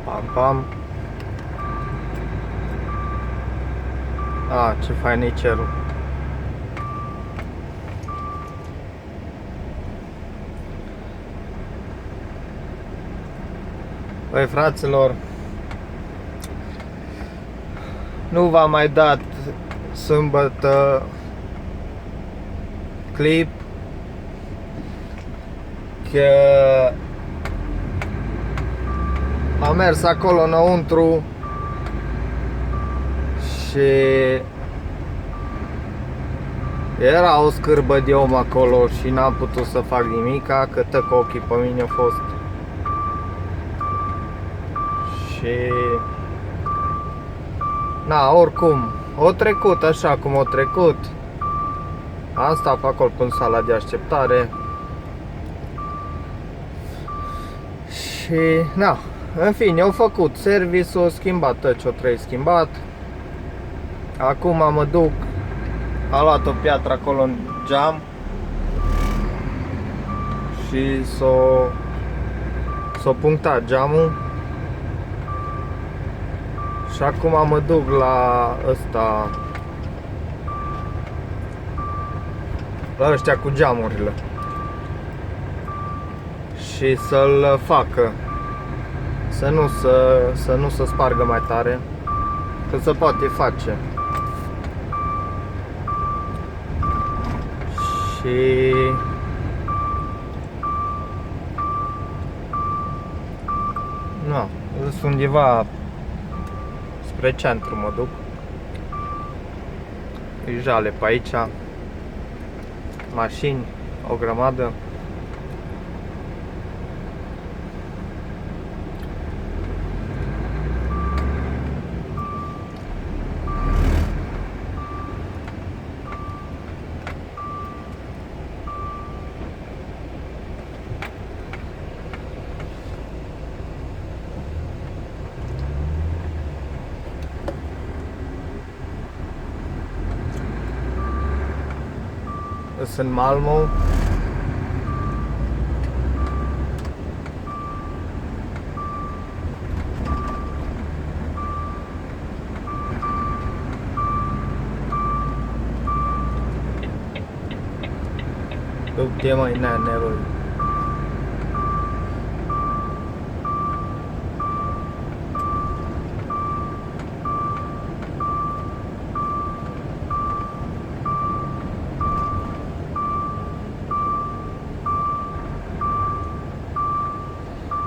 Pam, pam. Ce fain e cerul. Băi, fraților, nu v-am mai dat sâmbătă clip că am mers acolo înăuntru și era o scârbă de om acolo și n-am putut să fac nimica, că tă cu ochii pe mine a fost. Și oricum, o trecut așa cum o trecut. Am stat pe acolo în sala de așteptare. Și în fine, au făcut service, au schimbat tot ce-o trebuie schimbat. Acum mă duc, a luat o piatră acolo în geam și s-o punctat geamul. Și acum mă duc la la ăștia cu geamurile și să-l facă să nu se spargă mai tare, că se poate face. Și sunt undeva spre centru mă duc. E jale pe aici, mașini, o grămadă. Sunt în Malmö. Du-te mai neroi.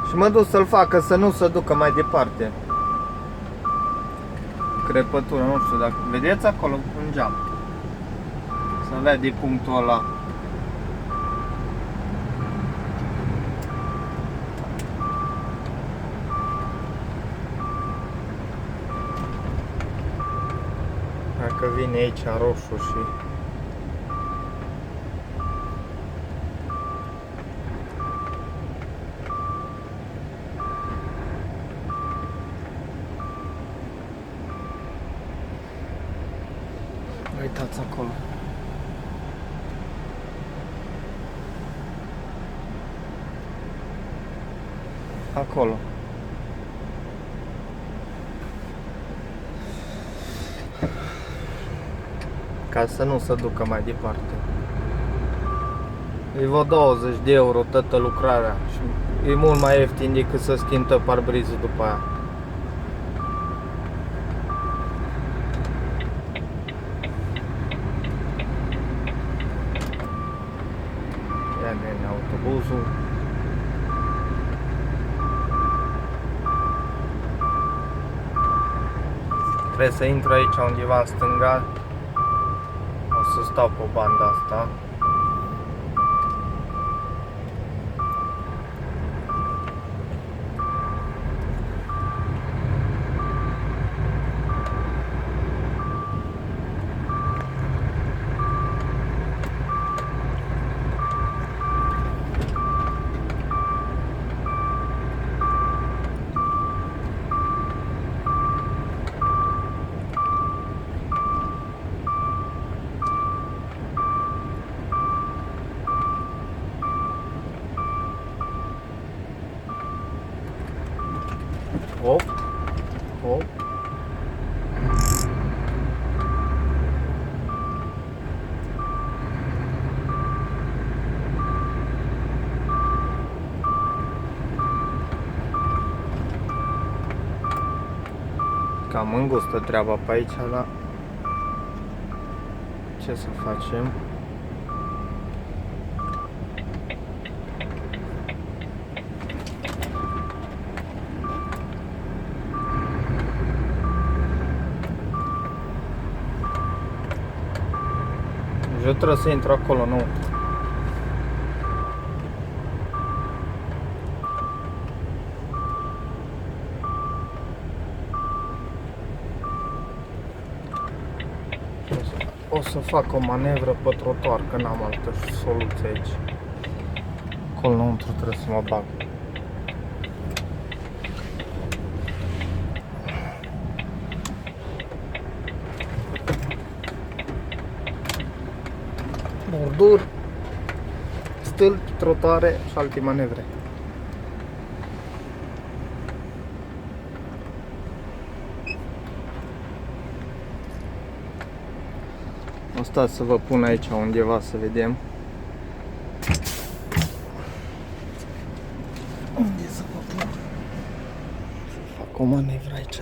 Și mă duc să-l facă să nu se ducă mai departe. Crepătură, nu știu dacă vedeți acolo în geam. Să vede punctul ăla. Dacă vine aici în roșu și uitați acolo. Acolo. Ca să nu se ducă mai departe. E vreo 20 de euro toată lucrarea și e mult mai ieftin decât să schimbi parbrizul după aia. Ia vine autobuzul. Trebuie să intru aici undeva în stânga. O să stau pe banda asta. Hop, hop. Cam îngustă treaba pe aici, dar ce să facem? Eu trebuie să intru acolo, nu? O să fac o manevră pe trotuar, că n-am altă soluție aici. Acolo înăuntru trebuie să mă bag. Borduri, stâlpi, trotuare și alte manevre. O stați să vă pun aici undeva să vedem. Unde să vă pun? Să fac o manevră aici.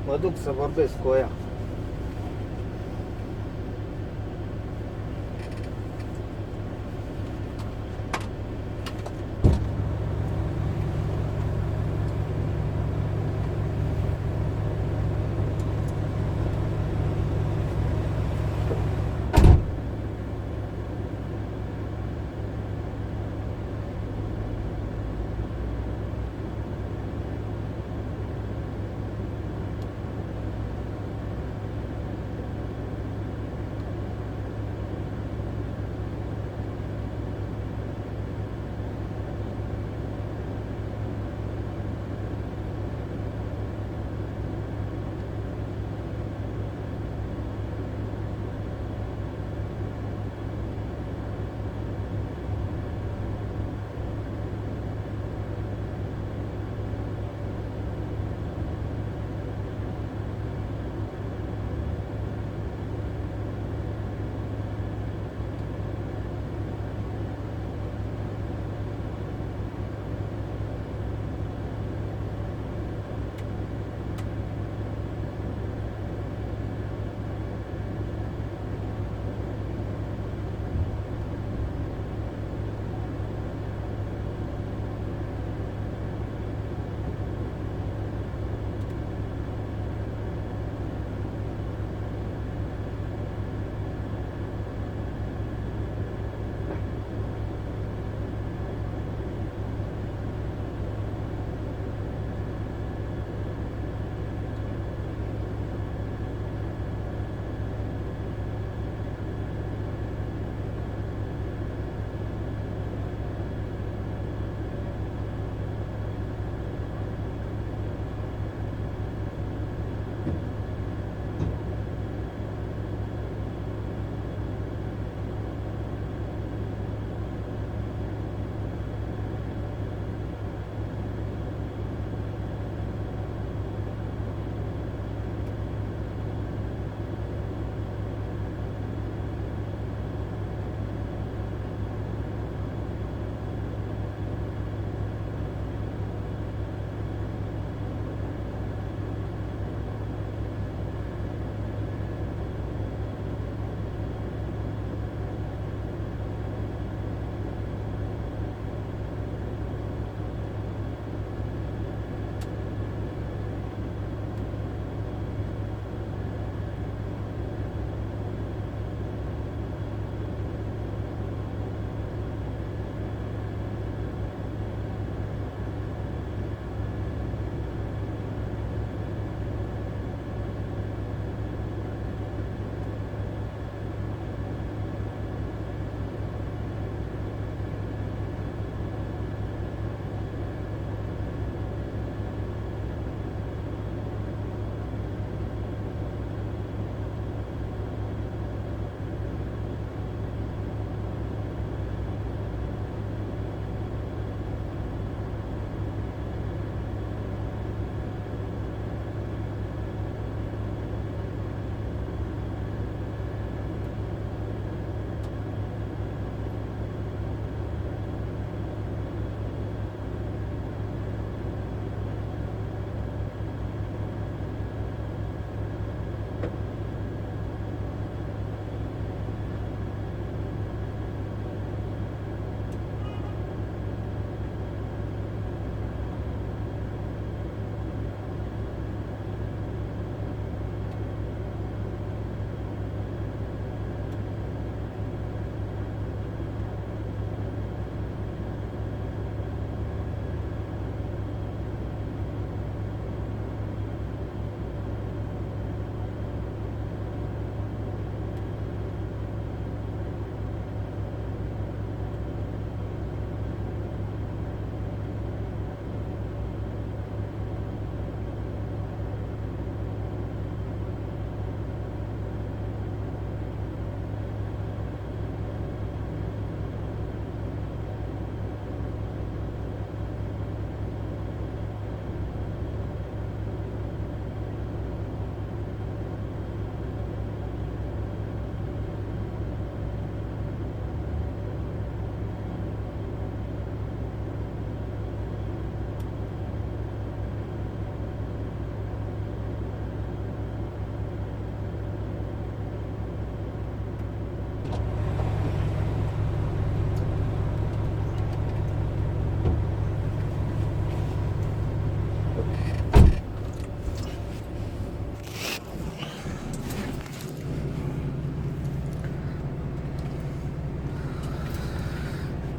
Mă duc să vorbesc cu ea.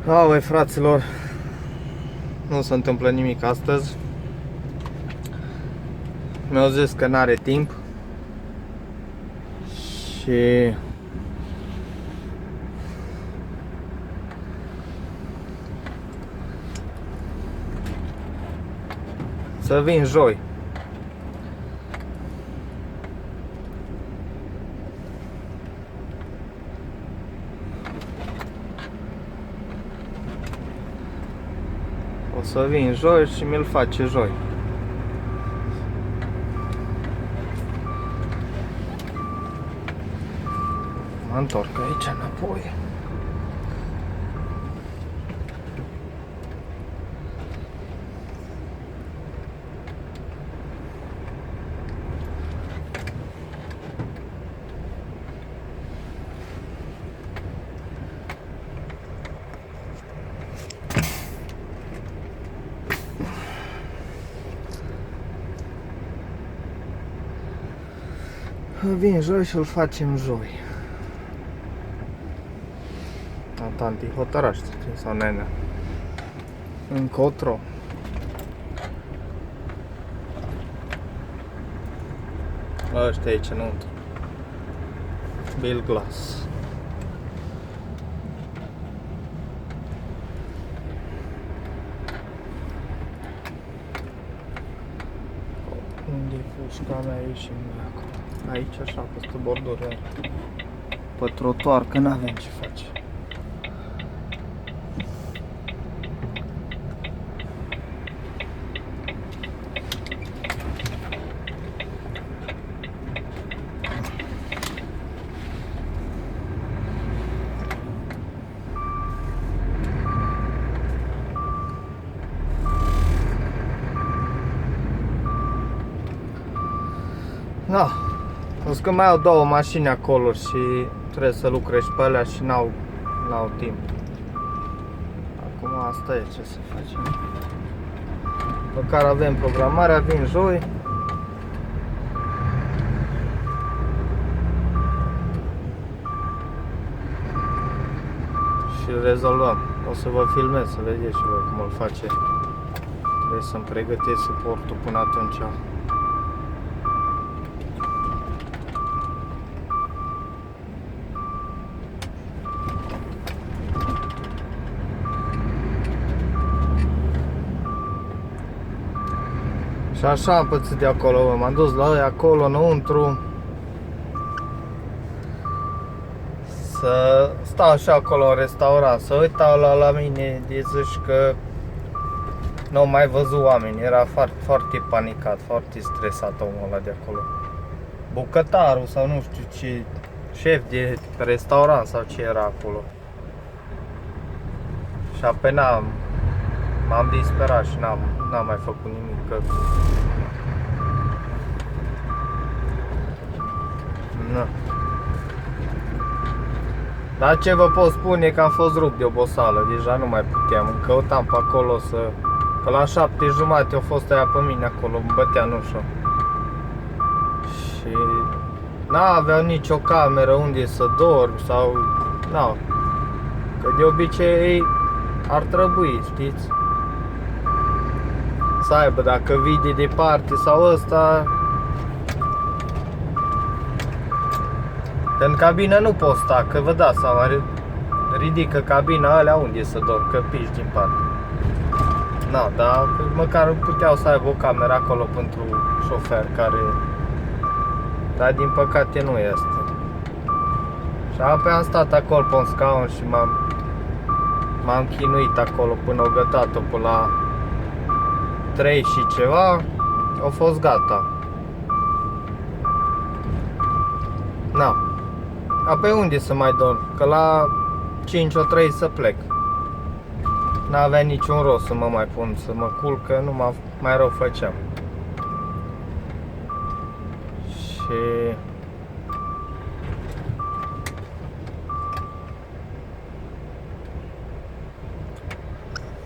Aoleu, fraților, nu se întâmplă nimic astăzi. Mi-au zis că n-are timp și să vin joi. O să vin joi și mi-l face joi. Mă întorc aici înapoi. Vin joi și îl facem joi. Tanti, hotărăște sau nenea. Încotro. Ăștia aici înăuntru. Bill Glass. Unde e fușca mea? Ieșim noi acolo. Aici așa, peste bordură. Pe trotuar, că n-avem ce face. Da, o să că mai au două mașini acolo și trebuie să lucrezi pe alea și n-au timp. Acum asta e, ce să facem. Măcar avem programarea, vin joi. Și rezolvăm. O să vă filmez, să vedeți și voi cum îl face. Trebuie să-mi pregătesc suportul până atunci. Și așa am pățit de acolo, m-am dus la ăia acolo înăuntru să stau și acolo în restaurant, să uitau la mine, de zici că n-au mai văzut oameni, era foarte, foarte panicat, foarte stresat omul ăla de acolo. Bucătarul sau nu știu ce, șef de restaurant sau ce era acolo. Și apoi m-am disperat și n-am mai făcut nimic, că... Na. Dar ce vă pot spune că am fost rupt de oboseală, deja nu mai puteam, îmi căutam pe acolo să... Că la 7:30 au fost aia pe mine acolo, îmi bătea în ușă. Și... n-aveau nicio cameră unde să dorm sau... n-au. Că de obicei ar trebui, știți? Să aibă, dacă vii de departe sau ăsta. Că în cabină nu poți sta, că vă dați seama, ridică cabina alea unde să dorm, că piși din parte. Na, dar măcar puteau să aibă o cameră acolo pentru șofer care... Dar din păcate nu este. Și apoi am stat acolo pe un scaun și m-am chinuit acolo până au gătat-o până la 3 și ceva, au fost gata. Na. Apoi unde să mai dorm? Că la 5 o 3 să plec. N-avea niciun rost să mă mai pun să mă culc, că nu mai rău făceam. Și...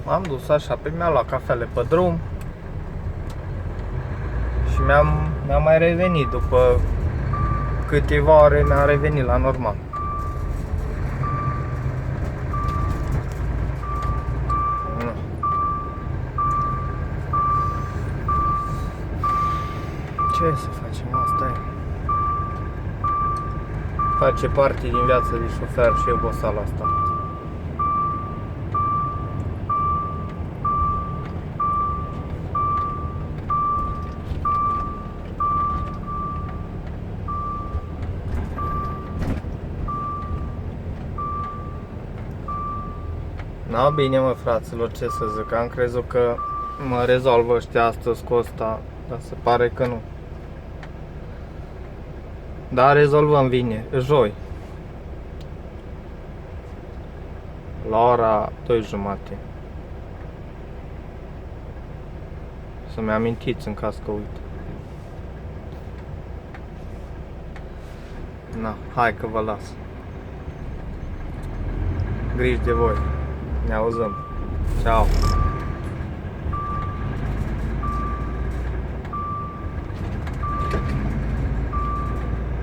m-am dus așa, pe mi-am luat cafele pe drum și mi-am mai revenit după câteva ore, mi-am revenit la normal. Ce să facem, asta e. Face parte din viața de șofer și oboseala asta. Na, bine mă, fraților, ce să zic, am crezut că mă rezolvă ăștia astăzi cu ăsta, dar se pare că nu. Dar rezolvăm joi. La ora 2:30. Să-mi amintiți în caz că uit. Na, hai că vă las. Griji de voi. Ne auzim. Ciao.